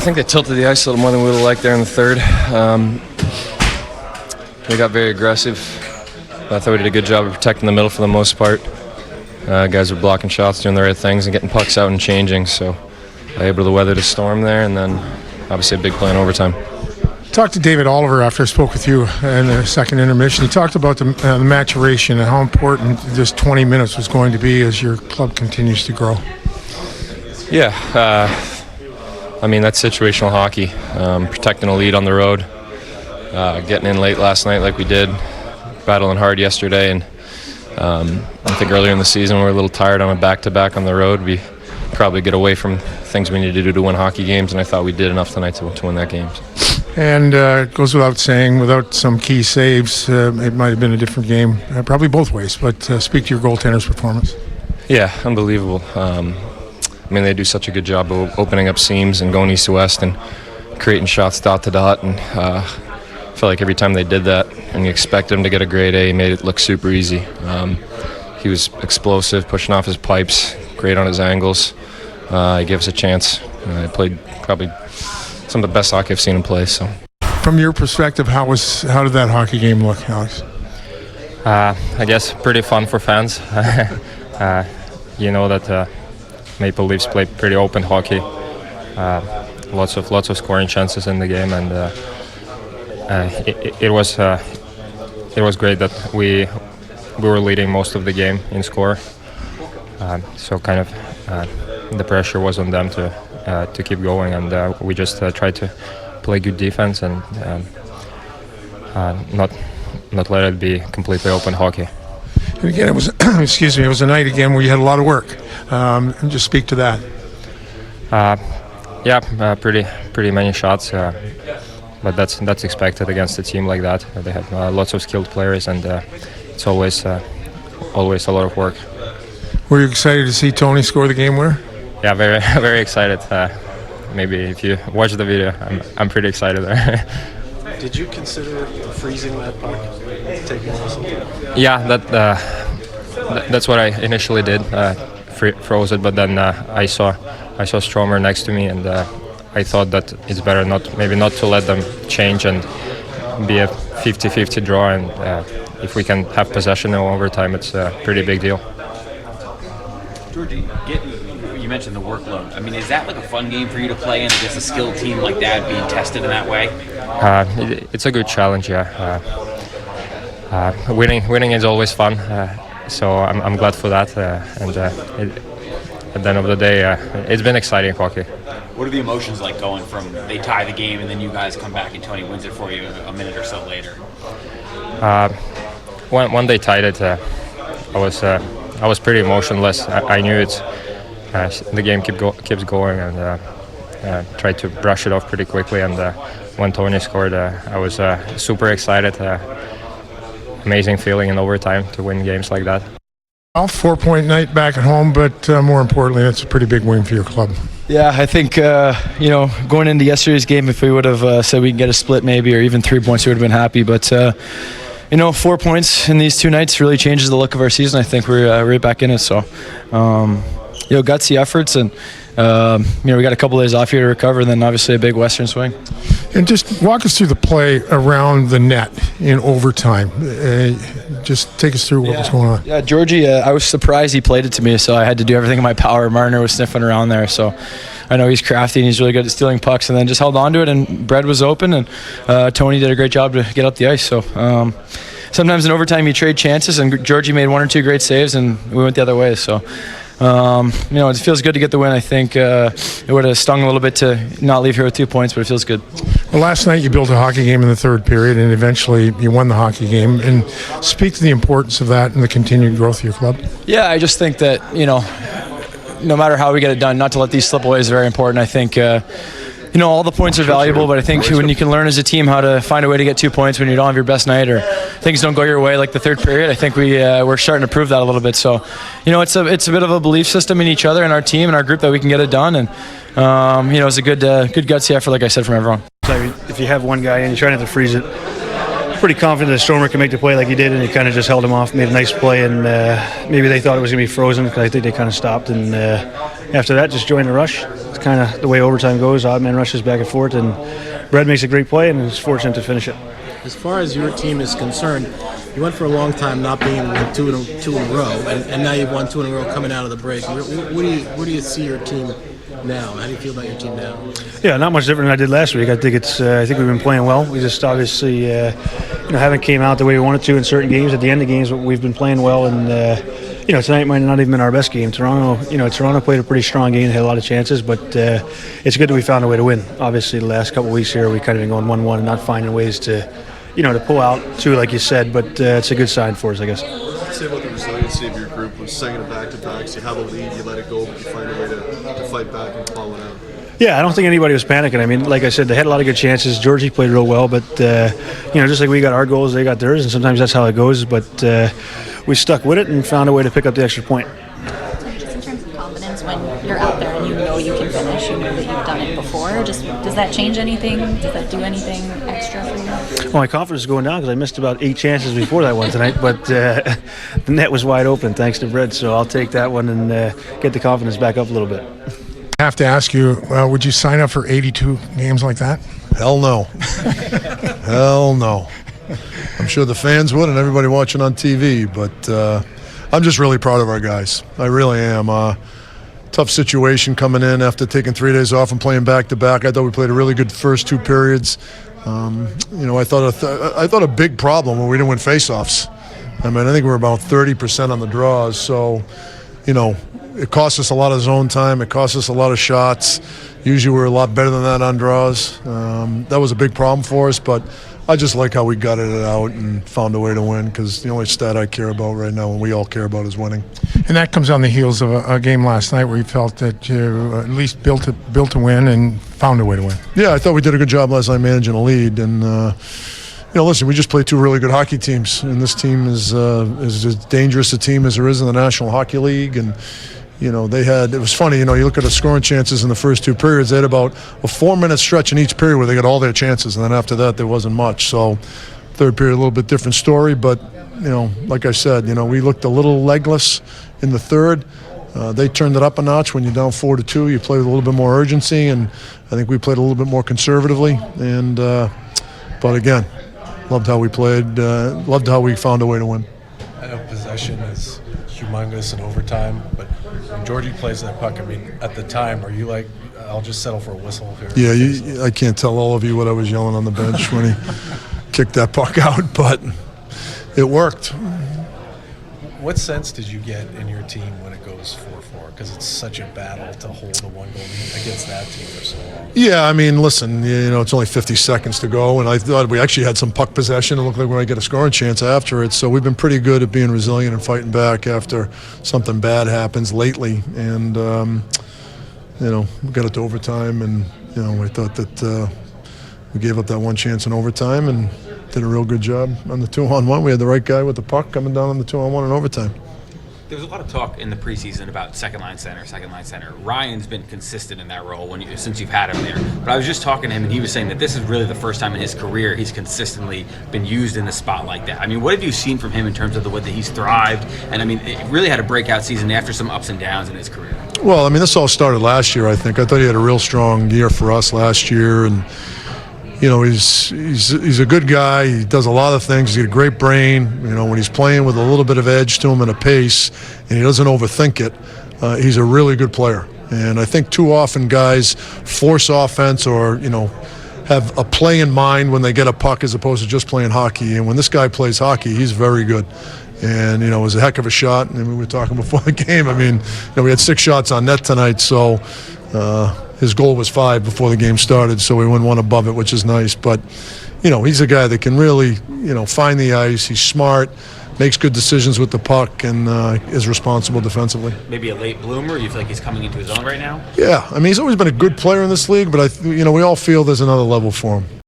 think they tilted the ice a little more than we would have liked there in the third. They got very aggressive. I thought we did a good job of protecting the middle for the most part. Guys were blocking shots, doing the right things, and getting pucks out and changing. So able to weather the storm there, and then obviously a big play in overtime. Talked to David Oliver after I spoke with you in the second intermission. He talked about the maturation and how important this 20 minutes was going to be as your club continues to grow. Yeah, I mean, that's situational hockey. Protecting a lead on the road, getting in late last night like we did, battling hard yesterday, and I think earlier in the season we were a little tired on a back-to-back on the road. We probably get away from things we needed to do to win hockey games, and I thought we did enough tonight to win that game. And it goes without saying, without some key saves, it might have been a different game, probably both ways. But speak to your goaltender's performance. Yeah, unbelievable. I mean, they do such a good job of opening up seams and going east to west and creating shots dot to dot. And I felt like every time they did that, and you expected him to get a grade A, he made it look super easy. He was explosive, pushing off his pipes, great on his angles. He gave us a chance. He played probably some of the best hockey I've seen him play. So, from your perspective, how did that hockey game look, Alex? I guess pretty fun for fans. You know that Maple Leafs play pretty open hockey. Lots of scoring chances in the game, and it was great that we were leading most of the game in score. So kind of the pressure was on them to keep going, and we just tried to play good defense and not let it be completely open hockey. And again, it was it was a night again where you had a lot of work. And just speak to that. Pretty many shots, but that's expected against a team like that. They have lots of skilled players, and it's always a lot of work. Were you excited to see Tony score the game winner? Yeah, very very excited. Maybe if you watch the video, I'm pretty excited there. Did you consider freezing that puck, taking a whistle? Yeah, that's what I initially did, froze it. But then I saw Stromer next to me, and I thought that it's better not to let them change and be a 50-50 draw. And if we can have possession in overtime, it's a pretty big deal. Georgie, you mentioned the workload. I mean, is that like a fun game for you to play in against a skilled team like that, being tested in that way? It's a good challenge, yeah. Winning is always fun, so I'm glad for that. At the end of the day, it's been exciting hockey. What are the emotions like going from they tie the game and then you guys come back and Tony wins it for you a minute or so later? When they tied it, I was pretty emotionless. I knew it's the game keeps going, and tried to brush it off pretty quickly. And when Tony scored, I was super excited. Amazing feeling in overtime to win games like that. Well, 4-point night back at home, but more importantly, that's a pretty big win for your club. Yeah, I think, going into yesterday's game, if we would have said we can get a split maybe, or even 3 points, we would have been happy. But, 4 points in these two nights really changes the look of our season. I think we're right back in it. So, gutsy efforts, and, we got a couple days off here to recover, and then obviously a big Western swing. And just walk us through the play around the net in overtime. Just take us through what was going on. Yeah, Georgie, I was surprised he played it to me, so I had to do everything in my power. Marner was sniffing around there, so I know he's crafty and he's really good at stealing pucks, and then just held on to it, and Brad was open, and Tony did a great job to get up the ice. So sometimes in overtime you trade chances, and Georgie made one or two great saves, and we went the other way. So it feels good to get the win. I think it would have stung a little bit to not leave here with 2 points, but it feels good. Well, last night you built a hockey game in the third period, and eventually you won the hockey game. And speak to the importance of that and the continued growth of your club. Yeah, I just think that, no matter how we get it done, not to let these slip away is very important. I think, all the points are valuable, but I think when you can learn as a team how to find a way to get 2 points when you don't have your best night or things don't go your way, like the third period, I think we're starting to prove that a little bit. So, it's a bit of a belief system in each other, in our team, and our group, that we can get it done. And, it's a good gutsy effort, like I said, from everyone. If you have one guy and you try not to freeze it, pretty confident that Stormer can make the play like he did, and he kind of just held him off, made a nice play, and maybe they thought it was going to be frozen, because I think they kind of stopped, and after that, just join the rush. It's kind of the way overtime goes. Odd man rushes back and forth, and Brett makes a great play and is fortunate to finish it. As far as your team is concerned, you went for a long time not being able to win two in a row, and now you've won 2 in a row coming out of the break. Where do you see your team now? How do you feel about your team now? Yeah, not much different than I did last week. I think we've been playing well. We just obviously haven't came out the way we wanted to in certain games. At the end of games, we've been playing well, and tonight might not even been our best game. Toronto played a pretty strong game, had a lot of chances, but it's good that we found a way to win. Obviously, the last couple of weeks here, we kind of been going 1-1 and not finding ways to pull out two, like you said, but it's a good sign for us, I guess. Say about the resiliency of your group was second and back-to-backs. You have a lead, you let it go, but you find a way to fight back and claw it out. Yeah, I don't think anybody was panicking. I mean, like I said, they had a lot of good chances. Georgie played real well, but just like we got our goals, they got theirs, and sometimes that's how it goes. But we stuck with it and found a way to pick up the extra point. Just in terms of confidence, when you're out there and you know you can finish, you know that you've done it before. Does that change anything? Does that do anything extra for you? Well, my confidence is going down because I missed about 8 chances before that one tonight, but the net was wide open thanks to Brett. So I'll take that one and get the confidence back up a little bit. I have to ask you, would you sign up for 82 games like that? Hell no. Hell no. I'm sure the fans would and everybody watching on TV, but I'm just really proud of our guys. I really am. Tough situation coming in after taking 3 days off and playing back-to-back. I thought we played a really good first 2 periods. I thought a big problem when we didn't win face-offs. I mean, I think we were about 30% on the draws, so, it cost us a lot of zone time. It cost us a lot of shots. Usually we're a lot better than that on draws. That was a big problem for us, but I just like how we gutted it out and found a way to win, because the only stat I care about right now and we all care about is winning. And that comes on the heels of a game last night where you felt that you at least built to win and found a way to win. Yeah, I thought we did a good job last night managing a lead. And, listen, we just played 2 really good hockey teams. And this team is as dangerous a team as there is in the National Hockey League. And, it was funny, you look at the scoring chances in the first 2 periods, they had about a 4-minute stretch in each period where they got all their chances, and then after that there wasn't much. So third period, a little bit different story, but, like I said, we looked a little legless in the third. They turned it up a notch. When you're down 4-2, you play with a little bit more urgency, and I think we played a little bit more conservatively. And but again, loved how we played, loved how we found a way to win. I know possession is humongous in overtime, but when Georgie plays that puck, I mean, at the time, are you like, I'll just settle for a whistle here? Yeah, I can't tell all of you what I was yelling on the bench when he kicked that puck out, but it worked. What sense did you get in your team when it goes 4-4? Because it's such a battle to hold a 1-goal lead against that team for so long. Yeah, I mean, listen, it's only 50 seconds to go, and I thought we actually had some puck possession. It looked like we might get a scoring chance after it. So we've been pretty good at being resilient and fighting back after something bad happens lately. And, we got it to overtime, and, I thought that we gave up that one chance in overtime and did a real good job on the 2-on-1. We had the right guy with the puck coming down on the 2-on-1 in overtime. There was a lot of talk in the preseason about second line center. Ryan's been consistent in that role since you've had him there. But I was just talking to him, and he was saying that this is really the first time in his career he's consistently been used in a spot like that. I mean, what have you seen from him in terms of the way that he's thrived? And I mean, it really had a breakout season after some ups and downs in his career. Well, I mean, this all started last year, I think. I thought he had a real strong year for us last year, and he's a good guy. He does a lot of things. He's got a great brain. When he's playing with a little bit of edge to him and a pace, and he doesn't overthink it, he's a really good player. And I think too often guys force offense or, have a play in mind when they get a puck as opposed to just playing hockey. And when this guy plays hockey, he's very good. And, it was a heck of a shot. And we were talking before the game. I mean, we had 6 shots on net tonight, so his goal was 5 before the game started, so we went 1 above it, which is nice. But, he's a guy that can really, find the ice. He's smart, makes good decisions with the puck, and is responsible defensively. Maybe a late bloomer? You feel like he's coming into his own right now? Yeah. I mean, he's always been a good player in this league, but, we all feel there's another level for him.